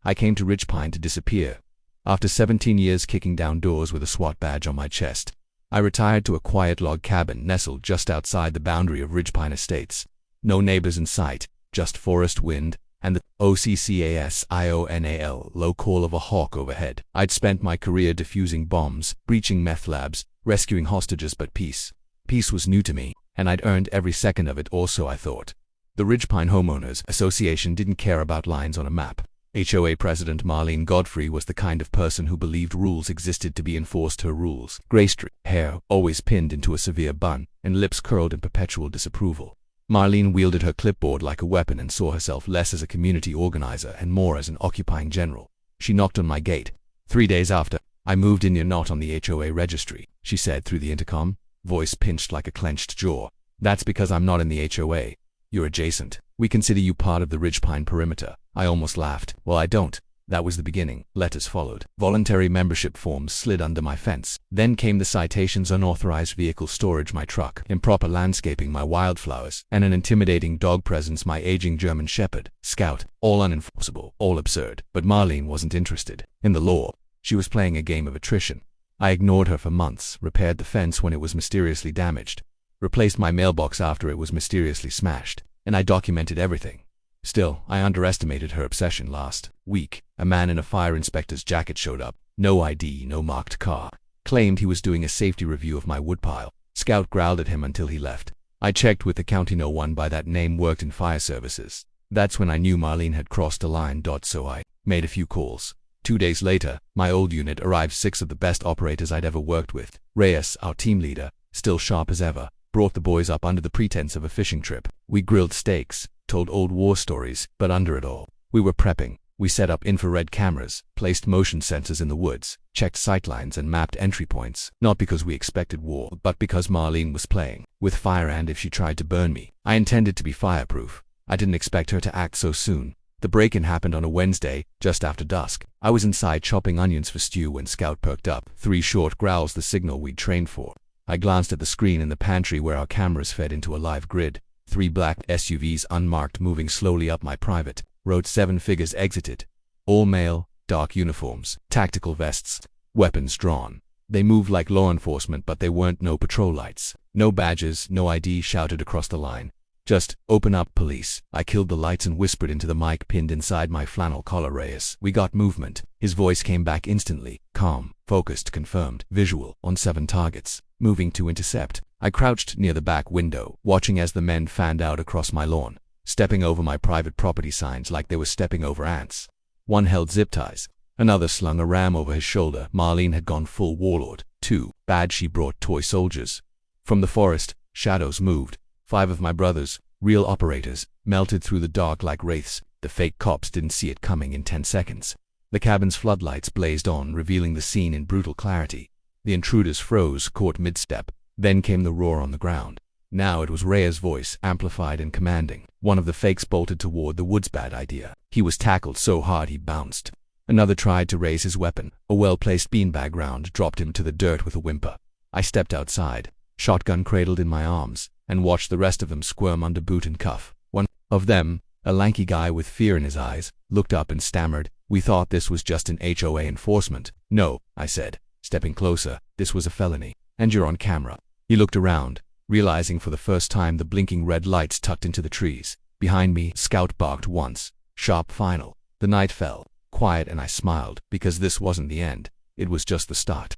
I came to Ridgepine to disappear. After 17 years kicking down doors with a SWAT badge on my chest, I retired to a quiet log cabin nestled just outside the boundary of Ridgepine Estates. No neighbors in sight, just forest wind and the OCCASIONAL low call of a hawk overhead. I'd spent my career defusing bombs, breaching meth labs, rescuing hostages, but peace was new to me, and I'd earned every second of it, or so I thought. The Ridgepine Homeowners Association didn't care about lines on a map. HOA President Marlene Godfrey was the kind of person who believed rules existed to be enforced. Her rules: gray-streaked hair, always pinned into a severe bun, and lips curled in perpetual disapproval. Marlene wielded her clipboard like a weapon and saw herself less as a community organizer and more as an occupying general. She knocked on my gate. 3 days after, I moved in. "You're not on the HOA registry," she said through the intercom, voice pinched like a clenched jaw. "That's because I'm not in the HOA. You're adjacent. We consider you part of the Ridgepine perimeter." I almost laughed. "Well, I don't." That was the beginning. Letters followed. Voluntary membership forms slid under my fence. Then came the citations: unauthorized vehicle storage, my truck; improper landscaping, my wildflowers; and an intimidating dog presence, my aging German Shepherd, Scout. All unenforceable, all absurd. But Marlene wasn't interested in the law. She was playing a game of attrition. I ignored her for months, repaired the fence when it was mysteriously damaged, replaced my mailbox after it was mysteriously smashed, and I documented everything. Still, I underestimated her obsession. Last week, a man in a fire inspector's jacket showed up. No ID, no marked car. Claimed he was doing a safety review of my woodpile. Scout growled at him until he left. I checked with the county. No one by that name worked in fire services. That's when I knew Marlene had crossed a line. So I made a few calls. 2 days later, my old unit arrived. 6 of the best operators I'd ever worked with. Reyes, our team leader, still sharp as ever, brought the boys up under the pretense of a fishing trip. We grilled steaks, told old war stories, but under it all, we were prepping. We set up infrared cameras, placed motion sensors in the woods, checked sightlines and mapped entry points, not because we expected war, but because Marlene was playing with fire, and if she tried to burn me, I intended to be fireproof. I didn't expect her to act so soon. The break-in happened on a Wednesday, just after dusk. I was inside chopping onions for stew when Scout perked up. 3 short growls, the signal we'd trained for. I glanced at the screen in the pantry where our cameras fed into a live grid. 3 black SUVs, unmarked, moving slowly up my private road. 7 figures exited. All male, dark uniforms, tactical vests, weapons drawn. They moved like law enforcement, but they weren't. No patrol lights, no badges, no ID shouted across the line. Just, "Open up, police." I killed the lights and whispered into the mic pinned inside my flannel collar. "Reyes, we got movement." His voice came back instantly, calm, focused, confirmed. "Visual on 7 targets. Moving to intercept." I crouched near the back window, watching as the men fanned out across my lawn, stepping over my private property signs like they were stepping over ants. One held zip ties. Another slung a ram over his shoulder. Marlene had gone full warlord. 2 bad. She brought toy soldiers. From the forest, shadows moved. 5 of my brothers, real operators, melted through the dark like wraiths. The fake cops didn't see it coming. In 10 seconds, the cabin's floodlights blazed on, revealing the scene in brutal clarity. The intruders froze, caught mid-step. Then came the roar on the ground. Now it was Reyes' voice, amplified and commanding. One of the fakes bolted toward the woods. Bad idea. He was tackled so hard he bounced. Another tried to raise his weapon. A well-placed beanbag round dropped him to the dirt with a whimper. I stepped outside, shotgun cradled in my arms, and watched the rest of them squirm under boot and cuff. One of them, a lanky guy with fear in his eyes, looked up and stammered, "We thought this was just an HOA enforcement." "No," I said, stepping closer, "this was a felony. And you're on camera." He looked around, realizing for the first time the blinking red lights tucked into the trees. Behind me, Scout barked once. Sharp, final. The night fell, quiet, and I smiled, because this wasn't the end. It was just the start.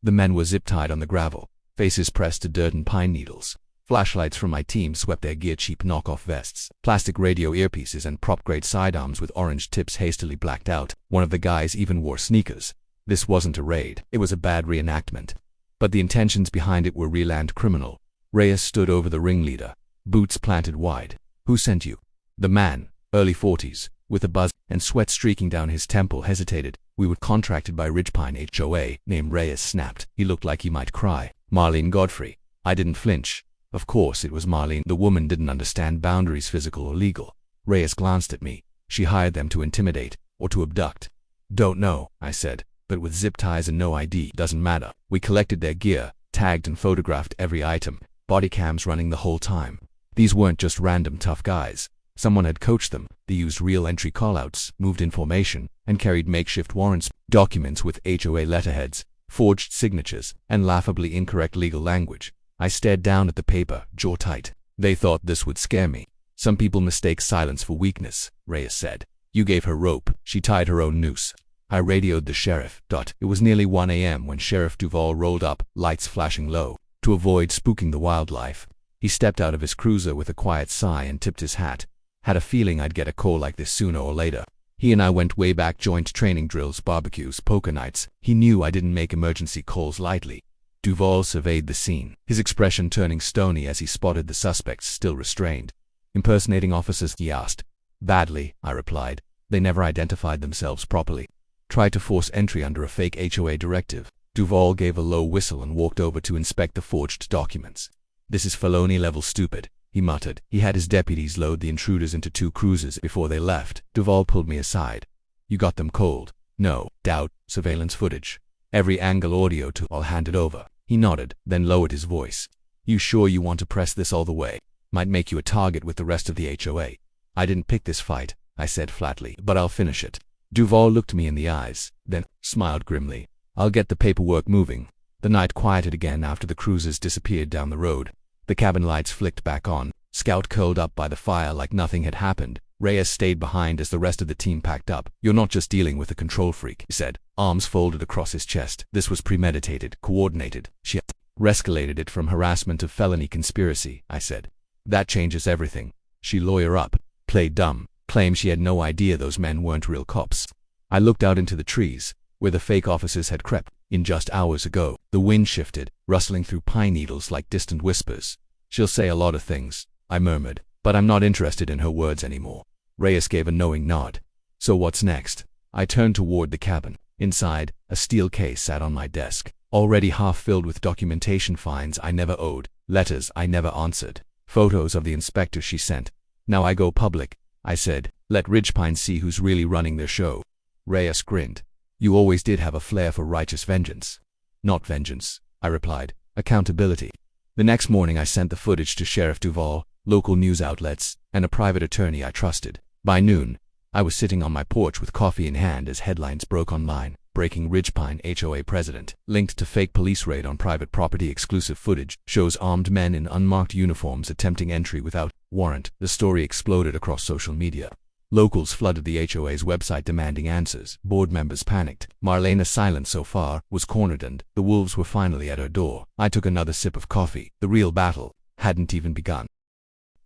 The men were zip-tied on the gravel, faces pressed to dirt and pine needles. Flashlights from my team swept their gear. Cheap knockoff vests, plastic radio earpieces, and prop-grade sidearms with orange tips hastily blacked out. One of the guys even wore sneakers. This wasn't a raid. It was a bad reenactment. But the intentions behind it were real and criminal. Reyes stood over the ringleader, boots planted wide. "Who sent you?" The man, early 40s, with a buzz and sweat streaking down his temple, hesitated. "We were contracted by Ridgepine HOA," named Reyes snapped. He looked like he might cry. "Marlene Godfrey." I didn't flinch. Of course it was Marlene. The woman didn't understand boundaries, physical or legal. Reyes glanced at me. "She hired them to intimidate, or to abduct?" "Don't know," I said. "But with zip ties and no ID, doesn't matter. We collected their gear, tagged and photographed every item, body cams running the whole time. These weren't just random tough guys. Someone had coached them. They used real entry callouts, moved in formation, and carried makeshift warrants, documents with HOA letterheads, forged signatures, and laughably incorrect legal language. I stared down at the paper, jaw tight. They thought this would scare me. Some people mistake silence for weakness, Reyes said. You gave her rope. She tied her own noose. I radioed the sheriff. It was nearly 1 a.m. when Sheriff Duvall rolled up, lights flashing low. To avoid spooking the wildlife, he stepped out of his cruiser with a quiet sigh and tipped his hat. Had a feeling I'd get a call like this sooner or later. He and I went way back, joint training drills, barbecues, poker nights. He knew I didn't make emergency calls lightly. Duvall surveyed the scene, his expression turning stony as he spotted the suspects still restrained. Impersonating officers, he asked. Badly, I replied. They never identified themselves properly. Tried to force entry under a fake HOA directive. Duvall gave a low whistle and walked over to inspect the forged documents. This is felony level stupid, he muttered. He had his deputies load the intruders into 2 cruisers before they left. Duvall pulled me aside. You got them cold? No doubt. Surveillance footage. Every angle, audio too. I'll hand it over. He nodded, then lowered his voice. You sure you want to press this all the way? Might make you a target with the rest of the HOA. I didn't pick this fight, I said flatly, but I'll finish it. Duvall looked me in the eyes, then smiled grimly. I'll get the paperwork moving. The night quieted again after the cruisers disappeared down the road. The cabin lights flicked back on. Scout curled up by the fire like nothing had happened. Reyes stayed behind as the rest of the team packed up. You're not just dealing with a control freak, he said, arms folded across his chest. This was premeditated, coordinated. She escalated it from harassment to felony conspiracy, I said. That changes everything. She lawyer up, played dumb, claimed she had no idea those men weren't real cops. I looked out into the trees, where the fake officers had crept in just hours ago. The wind shifted, rustling through pine needles like distant whispers. She'll say a lot of things, I murmured, but I'm not interested in her words anymore. Reyes gave a knowing nod. So what's next? I turned toward the cabin. Inside, a steel case sat on my desk, already half filled with documentation, fines I never owed, letters I never answered, photos of the inspector she sent. Now I go public, I said. Let Ridgepine see who's really running their show. Reyes grinned. You always did have a flair for righteous vengeance. Not vengeance, I replied. Accountability. The next morning I sent the footage to Sheriff Duvall, local news outlets, and a private attorney I trusted. By noon, I was sitting on my porch with coffee in hand as headlines broke online. Breaking: Ridgepine HOA president linked to fake police raid on private property. Exclusive footage shows armed men in unmarked uniforms attempting entry without warrant. The story exploded across social media. Locals flooded the HOA's website demanding answers. Board members panicked. Marlena's silence so far was cornered and the wolves were finally at her door. I took another sip of coffee. The real battle hadn't even begun.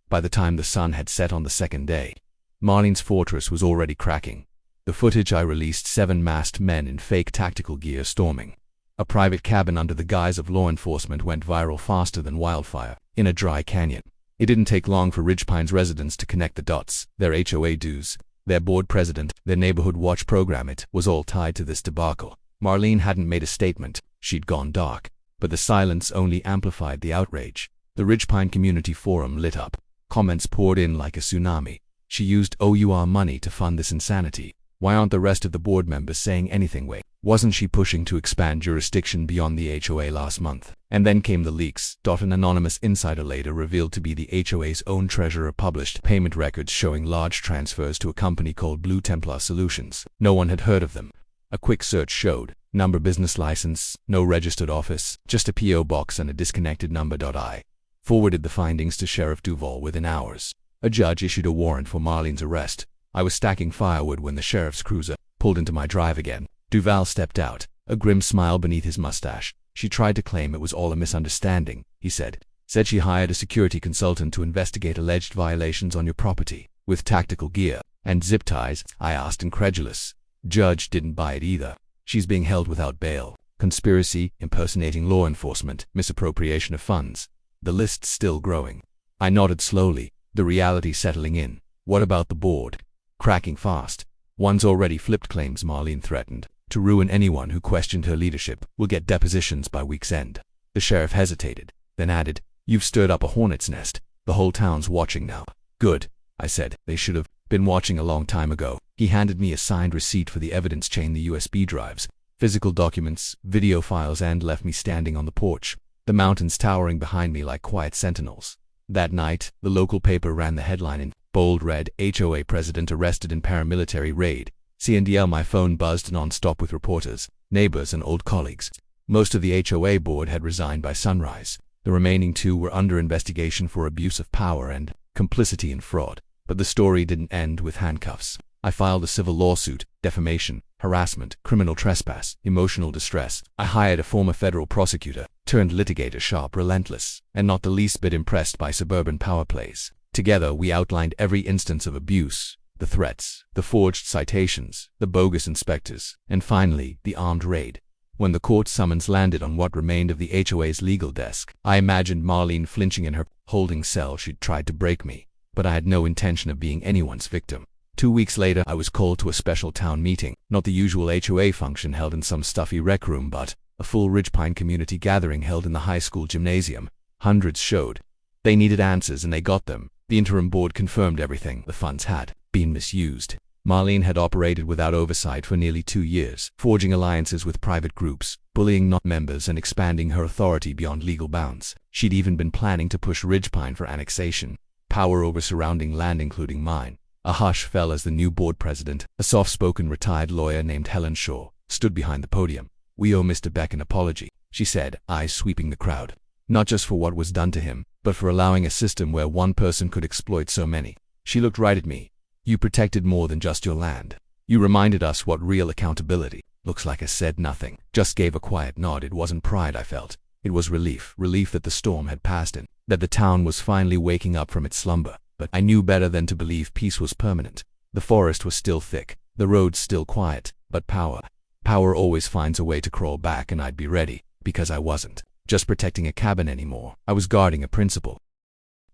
By the time the sun had set on the second day, Marlene's fortress was already cracking. The footage I released: 7 masked men in fake tactical gear storming a private cabin under the guise of law enforcement, went viral faster than wildfire in a dry canyon. It didn't take long for Ridgepine's residents to connect the dots. Their HOA dues, their board president, their neighborhood watch program, it was all tied to this debacle. Marlene hadn't made a statement. She'd gone dark. But the silence only amplified the outrage. The Ridgepine community forum lit up. Comments poured in like a tsunami. She used OUR money to fund this insanity. Why aren't the rest of the board members saying anything? Wait, wasn't she pushing to expand jurisdiction beyond the HOA last month? And then came the leaks. An anonymous insider later revealed to be the HOA's own treasurer published payment records showing large transfers to a company called Blue Templar Solutions. No one had heard of them. A quick search showed number, business license, no registered office, just a PO box and a disconnected number. I forwarded the findings to Sheriff Duvall within hours. A judge issued a warrant for Marlene's arrest. I was stacking firewood when the sheriff's cruiser pulled into my drive again. Duvall stepped out, a grim smile beneath his mustache. She tried to claim it was all a misunderstanding, he said. Said she hired a security consultant to investigate alleged violations on your property, with tactical gear and zip ties. I asked, incredulous. Judge didn't buy it either. She's being held without bail. Conspiracy, impersonating law enforcement, misappropriation of funds. The list's still growing. I nodded slowly, the reality settling in. What about the board? Cracking fast. One's already flipped, claims Marlene threatened to ruin anyone who questioned her leadership. We'll get depositions by week's end. The sheriff hesitated, then added, You've stirred up a hornet's nest. The whole town's watching now. Good, I said. They should have been watching a long time ago. He handed me a signed receipt for the evidence chain, the USB drives, physical documents, video files, and left me standing on the porch, the mountains towering behind me like quiet sentinels. That night, the local paper ran the headline in Bold red, HOA president arrested in paramilitary raid. CNDL. My phone buzzed non-stop with reporters, neighbors and old colleagues. Most of the HOA board had resigned by sunrise. The remaining 2 were under investigation for abuse of power and complicity in fraud. But the story didn't end with handcuffs. I filed a civil lawsuit, defamation, harassment, criminal trespass, emotional distress. I hired a former federal prosecutor, turned litigator, sharp, relentless, and not the least bit impressed by suburban power plays. Together we outlined every instance of abuse, the threats, the forged citations, the bogus inspectors, and finally, the armed raid. When the court summons landed on what remained of the HOA's legal desk, I imagined Marlene flinching in her holding cell. She'd tried to break me, but I had no intention of being anyone's victim. 2 weeks later, I was called to a special town meeting, not the usual HOA function held in some stuffy rec room, but a full Ridgepine community gathering held in the high school gymnasium. Hundreds showed. They needed answers and they got them. The interim board confirmed everything. The funds had been misused. Marlene had operated without oversight for nearly 2 years, forging alliances with private groups, bullying not members and expanding her authority beyond legal bounds. She'd even been planning to push Ridgepine for annexation, power over surrounding land including mine. A hush fell as the new board president, a soft-spoken retired lawyer named Helen Shaw, stood behind the podium. "We owe Mr. Beck an apology," she said, eyes sweeping the crowd. "Not just for what was done to him, but for allowing a system where one person could exploit so many." She looked right at me. "You protected more than just your land. You reminded us what real accountability looks like." I said nothing, just gave a quiet nod. It wasn't pride I felt. It was relief that the storm had passed and that the town was finally waking up from its slumber. But I knew better than to believe peace was permanent. The forest was still thick, the roads still quiet, but power always finds a way to crawl back, and I'd be ready, because I wasn't just protecting a cabin anymore. I was guarding a principle.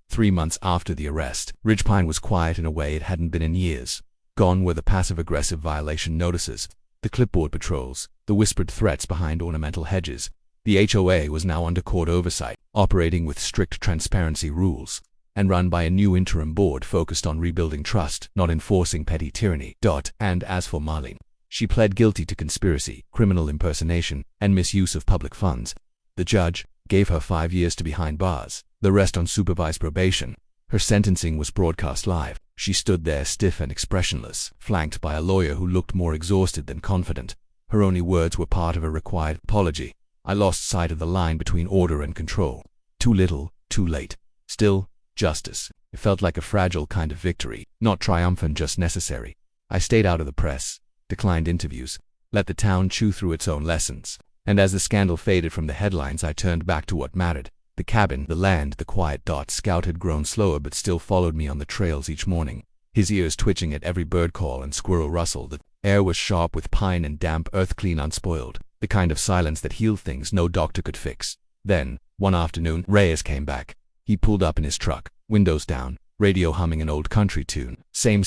3 months after the arrest, Ridgepine was quiet in a way it hadn't been in years. Gone were the passive-aggressive violation notices, the clipboard patrols, the whispered threats behind ornamental hedges. The HOA was now under court oversight, operating with strict transparency rules, and run by a new interim board focused on rebuilding trust, not enforcing petty tyranny. And as for Marlene, she pled guilty to conspiracy, criminal impersonation, and misuse of public funds. The judge gave her 5 years to behind bars, the rest on supervised probation. Her sentencing was broadcast live. She stood there stiff and expressionless, flanked by a lawyer who looked more exhausted than confident. Her only words were part of a required apology. I lost sight of the line between order and control. Too little, too late. Still, justice. It felt like a fragile kind of victory, not triumphant, just necessary. I stayed out of the press, declined interviews, let the town chew through its own lessons. And as the scandal faded from the headlines, I turned back to what mattered. The cabin, the land, the quiet. Scout had grown slower but still followed me on the trails each morning, his ears twitching at every bird call and squirrel rustle. The air was sharp with pine and damp earth, clean, unspoiled, the kind of silence that healed things no doctor could fix. Then, one afternoon, Reyes came back. He pulled up in his truck, windows down, radio humming an old country tune. Same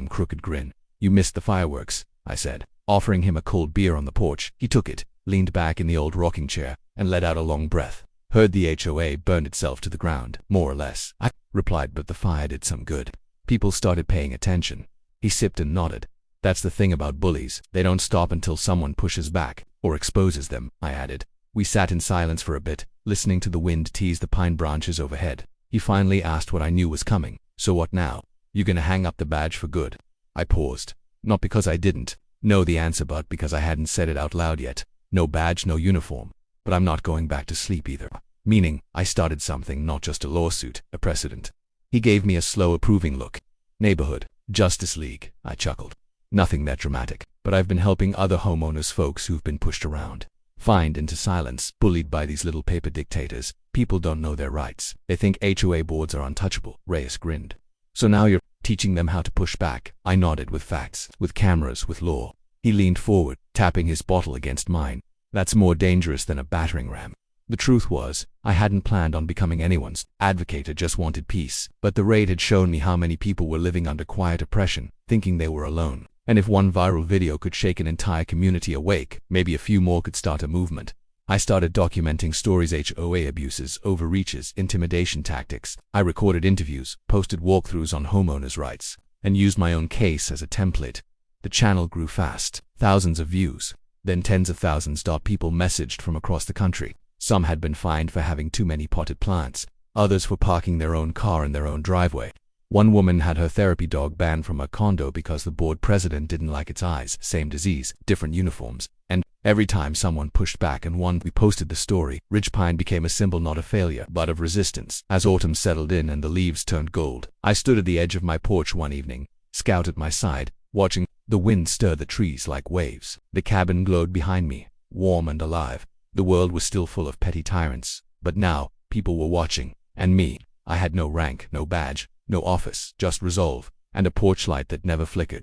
crooked grin. "You missed the fireworks," I said, offering him a cold beer on the porch. He took it, leaned back in the old rocking chair, and let out a long breath. "Heard the HOA burned itself to the ground, more or less," I replied, "but the fire did some good. People started paying attention." He sipped and nodded. "That's the thing about bullies. They don't stop until someone pushes back, or exposes them," I added. We sat in silence for a bit, listening to the wind tease the pine branches overhead. He finally asked what I knew was coming. "So what now? You gonna hang up the badge for good?" I paused. Not because I didn't know the answer, but because I hadn't said it out loud yet. No badge, no uniform. But I'm not going back to sleep either. Meaning, I started something, not just a lawsuit, a precedent. He gave me a slow, approving look. "Neighborhood Justice League," I chuckled. "Nothing that dramatic, but I've been helping other homeowners, folks who've been pushed around, fined into silence, bullied by these little paper dictators. People don't know their rights. They think HOA boards are untouchable." Reyes grinned. "So now you're teaching them how to push back?" I nodded. "With facts, with cameras, with law." He leaned forward, tapping his bottle against mine. "That's more dangerous than a battering ram." The truth was, I hadn't planned on becoming anyone's advocate. I just wanted peace. But the raid had shown me how many people were living under quiet oppression, thinking they were alone. And if one viral video could shake an entire community awake, maybe a few more could start a movement. I started documenting stories: HOA abuses, overreaches, intimidation tactics. I recorded interviews, posted walkthroughs on homeowners' rights, and used my own case as a template. The channel grew fast, thousands of views, then tens of thousands. People messaged from across the country. Some had been fined for having too many potted plants, others for parking their own car in their own driveway. One woman had her therapy dog banned from her condo because the board president didn't like its eyes. Same disease, different uniforms. And every time someone pushed back and won, we posted the story. Ridge pine became a symbol not of failure, but of resistance. As autumn settled in and the leaves turned gold, I stood at the edge of my porch one evening, Scout at my side, watching the wind stir the trees like waves. The cabin glowed behind me, warm and alive. The world was still full of petty tyrants, but now people were watching. And me, I had no rank, no badge, no office, just resolve, and a porch light that never flickered.